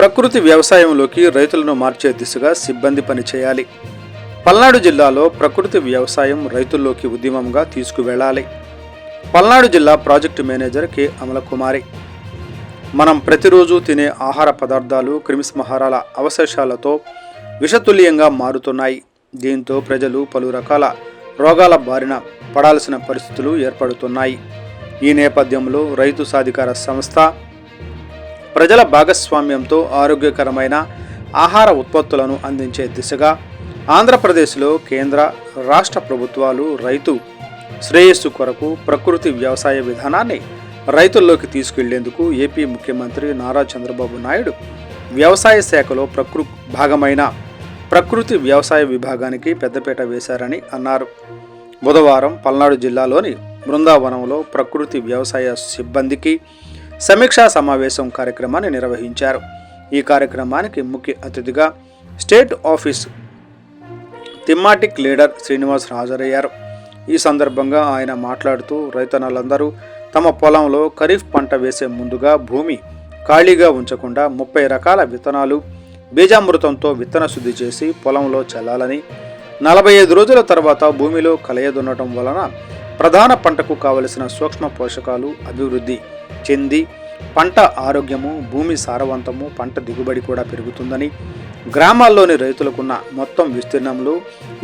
ప్రకృతి వ్యవసాయంలోకి రైతులను మార్చే దిశగా సిబ్బంది పనిచేయాలి. పల్నాడు జిల్లాలో ప్రకృతి వ్యవసాయం రైతుల్లోకి ఉద్యమంగా తీసుకువెళ్లాలి. పల్నాడు జిల్లా ప్రాజెక్టు మేనేజర్ కె అమలకుమారి. మనం ప్రతిరోజు తినే ఆహార పదార్థాలు క్రిమిసంహారాల అవశేషాలతో విషతుల్యంగా మారుతున్నాయి. దీంతో ప్రజలు పలు రకాల రోగాల బారిన పడాల్సిన పరిస్థితులు ఏర్పడుతున్నాయి. ఈ నేపథ్యంలో రైతు సాధికార సంస్థ ప్రజల భాగస్వామ్యంతో ఆరోగ్యకరమైన ఆహార ఉత్పత్తులను అందించే దిశగా ఆంధ్రప్రదేశ్లో కేంద్ర రాష్ట్ర ప్రభుత్వాలు రైతు శ్రేయస్సు కొరకు ప్రకృతి వ్యవసాయ విధానాన్ని రైతుల్లోకి తీసుకెళ్లేందుకు ఏపీ ముఖ్యమంత్రి నారా చంద్రబాబు నాయుడు వ్యవసాయ శాఖలో భాగమైన ప్రకృతి వ్యవసాయ విభాగానికి పెద్దపీట వేశారని అన్నారు. బుధవారం పల్నాడు జిల్లాలోని బృందావనంలో ప్రకృతి వ్యవసాయ సిబ్బందికి సమీక్షా సమావేశం కార్యక్రమాన్ని నిర్వహించారు. ఈ కార్యక్రమానికి ముఖ్య అతిథిగా state office thematic leader Srinivas హాజరయ్యారు. ఈ సందర్భంగా ఆయన మాట్లాడుతూ రైతన్నలందరూ తమ పొలంలో ఖరీఫ్ పంట వేసే ముందుగా భూమి ఖాళీగా ఉంచకుండా 30 రకాల విత్తనాలు బీజామృతంతో విత్తన శుద్ధి చేసి పొలంలో చల్లాలని, 45 రోజుల తర్వాత భూమిలో కలయదున్నటం వలన ప్రధాన పంటకు కావలసిన సూక్ష్మ పోషకాలు అభివృద్ధి చెంది పంట ఆరోగ్యము, భూమి సారవంతము, పంట దిగుబడి కూడా పెరుగుతుందని, గ్రామాల్లోని రైతులకున్న మొత్తం విస్తీర్ణంలో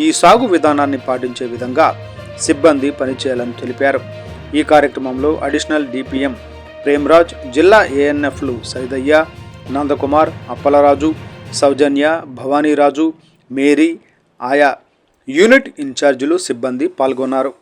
ఈ సాగు విధానాన్ని పాటించే విధంగా సిబ్బంది పనిచేయాలని తెలిపారు. ఈ కార్యక్రమంలో అడిషనల్ డిపిఎం ప్రేమ్రాజ్, జిల్లా ఏఎన్ఎఫ్లు సైదయ్య, నందకుమార్, అప్పలరాజు, సౌజన్య, భవానీరాజు, మేరీ, ఆయా యూనిట్ ఇన్ఛార్జీలు సిబ్బంది పాల్గొన్నారు.